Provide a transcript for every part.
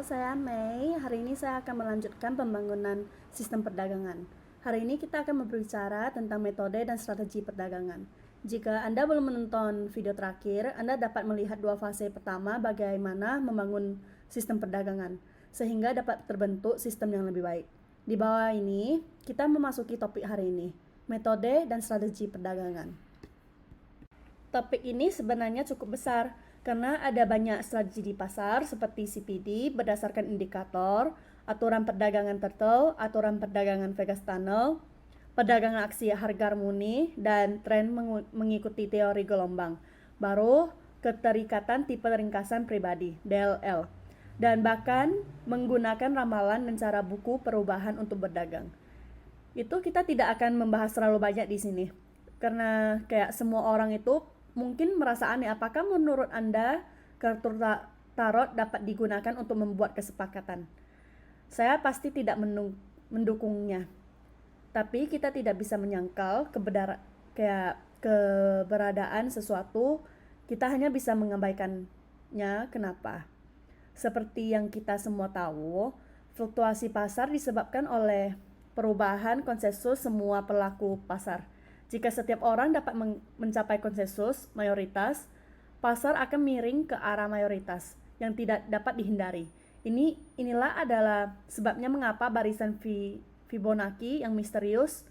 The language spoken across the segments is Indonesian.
Halo, saya Mei. Hari ini saya akan melanjutkan pembangunan sistem perdagangan. Hari ini kita akan berbicara tentang metode dan strategi perdagangan. Jika Anda belum menonton video terakhir, Anda dapat melihat dua fase pertama bagaimana membangun sistem perdagangan, sehingga dapat terbentuk sistem yang lebih baik. Di bawah ini, kita memasuki topik hari ini, metode dan strategi perdagangan. Topik ini sebenarnya cukup besar, karena ada banyak strategi di pasar seperti CPD berdasarkan indikator, aturan perdagangan turtle, aturan perdagangan Vegas tunnel, perdagangan aksi harga harmoni, dan tren mengikuti teori gelombang. Baru keterikatan tipe ringkasan pribadi (DLL), dan bahkan menggunakan ramalan dan cara buku perubahan untuk berdagang. Itu kita tidak akan membahas terlalu banyak di sini, karena kayak semua orang itu mungkin merasa aneh, apakah menurut Anda kartu tarot dapat digunakan untuk membuat kesepakatan? Saya pasti tidak mendukungnya. Tapi kita tidak bisa menyangkal keberadaan sesuatu, kita hanya bisa mengabaikannya. Kenapa? Seperti yang kita semua tahu, fluktuasi pasar disebabkan oleh perubahan konsensus semua pelaku pasar. Jika setiap orang dapat mencapai konsensus mayoritas, pasar akan miring ke arah mayoritas yang tidak dapat dihindari. Inilah adalah sebabnya mengapa barisan Fibonacci yang misterius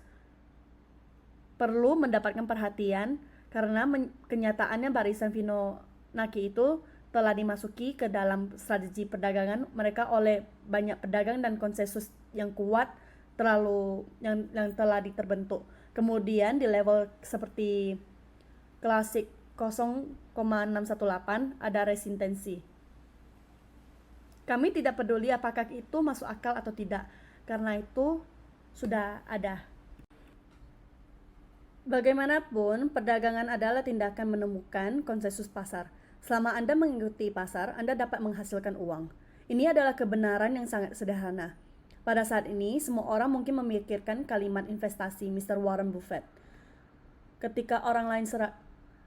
perlu mendapatkan perhatian, karena kenyataannya barisan Fibonacci itu telah dimasuki ke dalam strategi perdagangan mereka oleh banyak pedagang dan konsensus yang kuat yang telah terbentuk. Kemudian di level seperti klasik 0,618 ada resistensi. Kami tidak peduli apakah itu masuk akal atau tidak, karena itu sudah ada. Bagaimanapun, perdagangan adalah tindakan menemukan konsensus pasar. Selama Anda mengikuti pasar, Anda dapat menghasilkan uang. Ini adalah kebenaran yang sangat sederhana. Pada saat ini, semua orang mungkin memikirkan kalimat investasi Mr. Warren Buffett. Ketika orang lain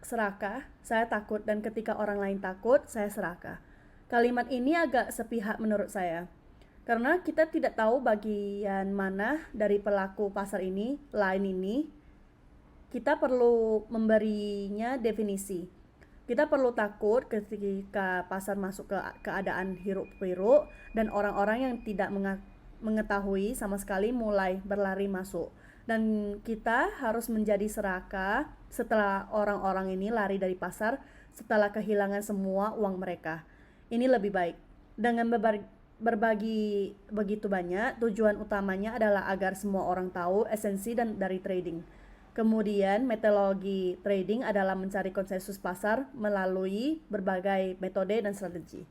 serakah, saya takut, dan ketika orang lain takut, saya serakah. Kalimat ini agak sepihak menurut saya, karena kita tidak tahu bagian mana dari pelaku pasar ini. Kita perlu memberinya definisi. Kita perlu takut ketika pasar masuk ke keadaan hiruk-pikuk dan orang-orang yang tidak mengetahui sama sekali mulai berlari masuk, dan kita harus menjadi serakah setelah orang-orang ini lari dari pasar setelah kehilangan semua uang mereka. Ini lebih baik. Dengan berbagi begitu banyak, tujuan utamanya adalah agar semua orang tahu esensi dari trading. Kemudian metodologi trading adalah mencari konsensus pasar melalui berbagai metode dan strategi.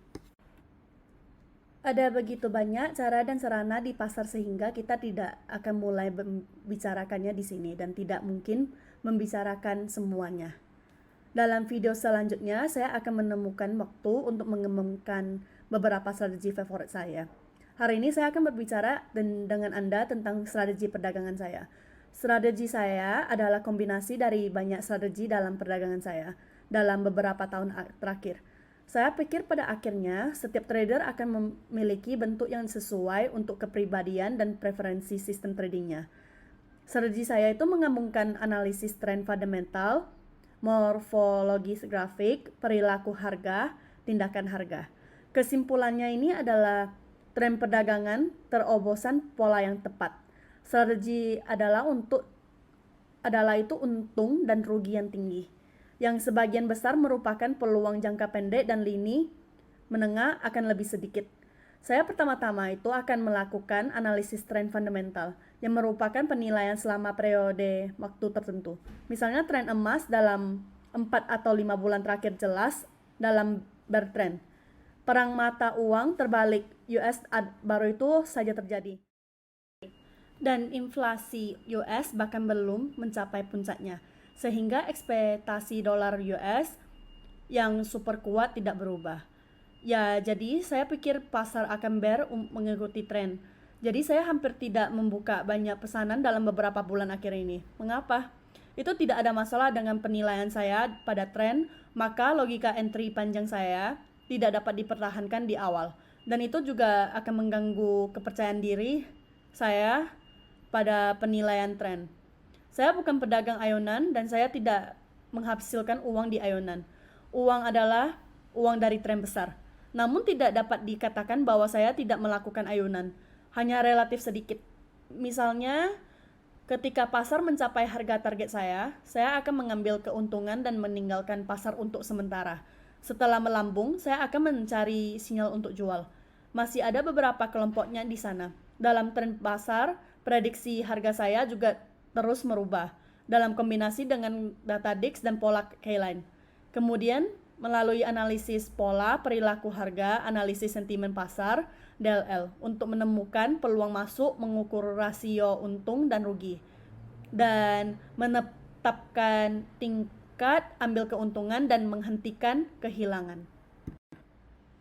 Ada begitu banyak cara dan sarana di pasar sehingga kita tidak akan mulai membicarakannya di sini dan tidak mungkin membicarakan semuanya. Dalam video selanjutnya, saya akan menemukan waktu untuk mengembangkan beberapa strategi favorit saya. Hari ini saya akan berbicara dengan Anda tentang strategi perdagangan saya. Strategi saya adalah kombinasi dari banyak strategi dalam perdagangan saya dalam beberapa tahun terakhir. Saya pikir pada akhirnya setiap trader akan memiliki bentuk yang sesuai untuk kepribadian dan preferensi sistem tradingnya. Strategi saya itu menggabungkan analisis tren fundamental, morfologis grafik, perilaku harga, tindakan harga. Kesimpulannya ini adalah tren perdagangan terobosan pola yang tepat. Strategi adalah itu untung dan rugi yang tinggi, yang sebagian besar merupakan peluang jangka pendek dan lini menengah akan lebih sedikit. Saya pertama-tama itu akan melakukan analisis tren fundamental yang merupakan penilaian selama periode waktu tertentu. Misalnya tren emas dalam 4 atau 5 bulan terakhir jelas dalam bear trend. Perang mata uang terbalik US baru itu saja terjadi. Dan inflasi US bahkan belum mencapai puncaknya, sehingga ekspektasi dolar US yang super kuat tidak berubah. Ya, jadi saya pikir pasar akan bear mengikuti tren. Jadi saya hampir tidak membuka banyak pesanan dalam beberapa bulan akhir ini. Mengapa? Itu tidak ada masalah dengan penilaian saya pada tren, maka logika entry panjang saya tidak dapat dipertahankan di awal. Dan itu juga akan mengganggu kepercayaan diri saya pada penilaian tren. Saya bukan pedagang ayonan dan saya tidak menghasilkan uang di ayonan. Uang adalah uang dari tren besar. Namun tidak dapat dikatakan bahwa saya tidak melakukan ayonan, hanya relatif sedikit. Misalnya, ketika pasar mencapai harga target saya akan mengambil keuntungan dan meninggalkan pasar untuk sementara. Setelah melambung, saya akan mencari sinyal untuk jual. Masih ada beberapa kelompoknya di sana. Dalam tren pasar, prediksi harga saya juga terus merubah dalam kombinasi dengan data Dix dan pola K-line. Kemudian, melalui analisis pola perilaku harga, analisis sentimen pasar, DLL, untuk menemukan peluang masuk, mengukur rasio untung dan rugi, dan menetapkan tingkat ambil keuntungan dan menghentikan kehilangan.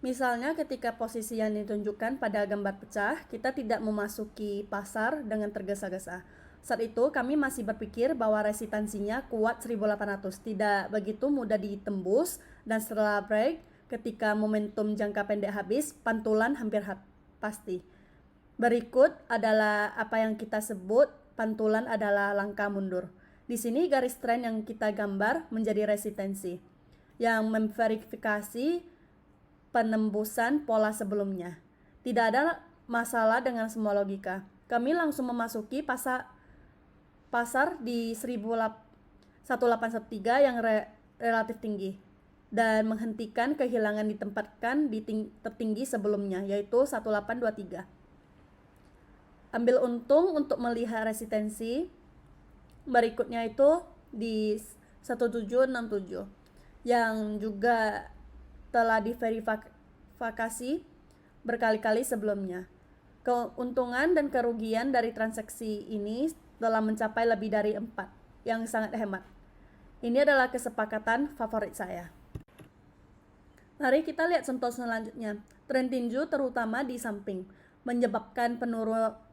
Misalnya ketika posisi yang ditunjukkan pada gambar pecah, kita tidak memasuki pasar dengan tergesa-gesa. Saat itu kami masih berpikir bahwa resistansinya kuat 1800, tidak begitu mudah ditembus, dan setelah break, ketika momentum jangka pendek habis, pantulan hampir pasti. Berikut adalah apa yang kita sebut pantulan adalah langkah mundur. Di sini garis tren yang kita gambar menjadi resistensi, yang memverifikasi penembusan pola sebelumnya. Tidak ada masalah dengan semua logika. Kami langsung memasuki pasar di 1813 yang relatif tinggi dan menghentikan kehilangan ditempatkan di tertinggi sebelumnya, yaitu 1823. Ambil untung untuk melihat resistensi berikutnya itu di 1767 yang juga telah diverifikasi berkali-kali sebelumnya. Keuntungan dan kerugian dari transaksi ini telah mencapai lebih dari 4, yang sangat hemat. Ini adalah kesepakatan favorit saya. Mari kita lihat contoh selanjutnya. Tren tinju terutama di samping, menyebabkan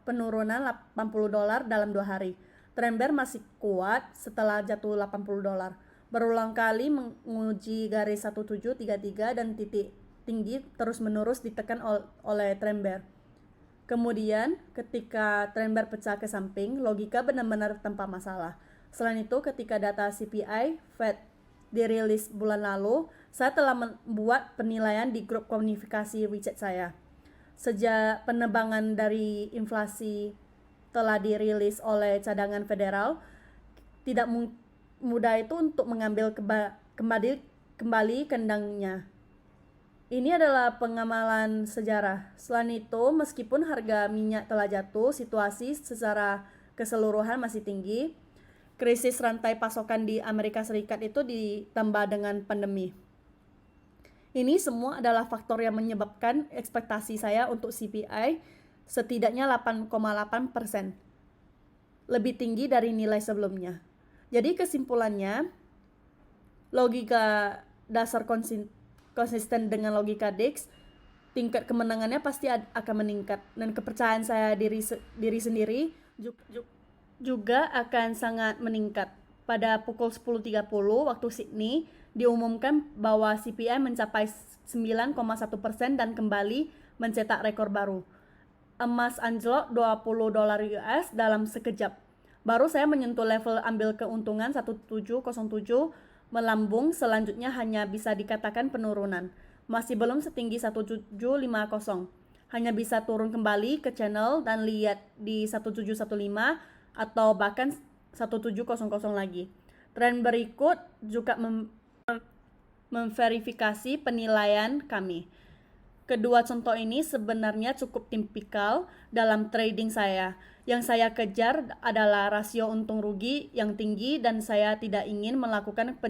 penurunan $80 dalam 2 hari. Tren bear masih kuat setelah jatuh $80. Berulang kali menguji garis 1733 dan titik tinggi terus-menerus ditekan oleh tren bear. Kemudian, ketika tren bear pecah ke samping, logika benar-benar tanpa masalah. Selain itu, ketika data CPI Fed dirilis bulan lalu, saya telah membuat penilaian di grup komunikasi WeChat saya. Sejak penebangan dari inflasi telah dirilis oleh cadangan federal, tidak mudah itu untuk mengambil kembali kendangnya. Ini adalah pengamalan sejarah. Selain itu, meskipun harga minyak telah jatuh, situasi secara keseluruhan masih tinggi. Krisis rantai pasokan di Amerika Serikat itu ditambah dengan pandemi. Ini semua adalah faktor yang menyebabkan ekspektasi saya untuk CPI setidaknya 8,8%, lebih tinggi dari nilai sebelumnya. Jadi kesimpulannya, logika dasar konsisten dengan logika Dix, tingkat kemenangannya pasti akan meningkat, dan kepercayaan saya diri sendiri juga akan sangat meningkat. Pada pukul 10.30 waktu Sydney, diumumkan bahwa CPI mencapai 9,1% dan kembali mencetak rekor baru. Emas anjlok $20 US dalam sekejap. Baru saya menyentuh level ambil keuntungan 1707, melambung, selanjutnya hanya bisa dikatakan penurunan. Masih belum setinggi 1750. Hanya bisa turun kembali ke channel dan lihat di 1715 atau bahkan 1700 lagi. Tren berikut juga memverifikasi penilaian kami. Kedua contoh ini sebenarnya cukup tipikal dalam trading saya. Yang saya kejar adalah rasio untung rugi yang tinggi dan saya tidak ingin melakukan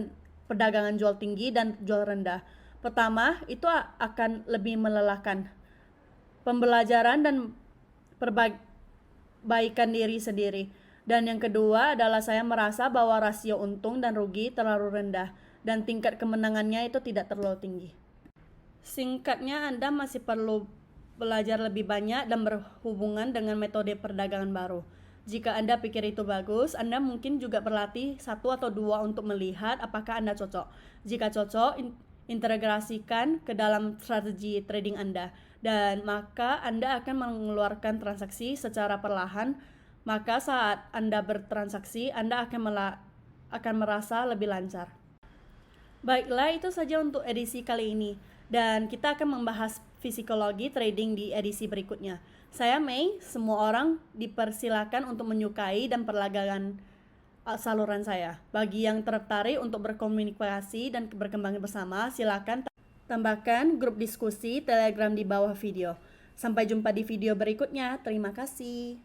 perdagangan jual tinggi dan jual rendah. Pertama, itu akan lebih melelahkan. Pembelajaran dan perbaikan diri sendiri. Dan yang kedua adalah saya merasa bahwa rasio untung dan rugi terlalu rendah dan tingkat kemenangannya itu tidak terlalu tinggi. Singkatnya, Anda masih perlu belajar lebih banyak dan berhubungan dengan metode perdagangan baru. Jika Anda pikir itu bagus, Anda mungkin juga berlatih 1 atau 2 untuk melihat apakah Anda cocok. Jika cocok, integrasikan ke dalam strategi trading Anda. Dan maka Anda akan mengeluarkan transaksi secara perlahan. Maka saat Anda bertransaksi, Anda akan merasa lebih lancar. Baiklah, itu saja untuk edisi kali ini. Dan kita akan membahas psikologi trading di edisi berikutnya. Saya Mei, semua orang dipersilakan untuk menyukai dan perlagan saluran saya. Bagi yang tertarik untuk berkomunikasi dan berkembang bersama, silakan tambahkan grup diskusi Telegram di bawah video. Sampai jumpa di video berikutnya. Terima kasih.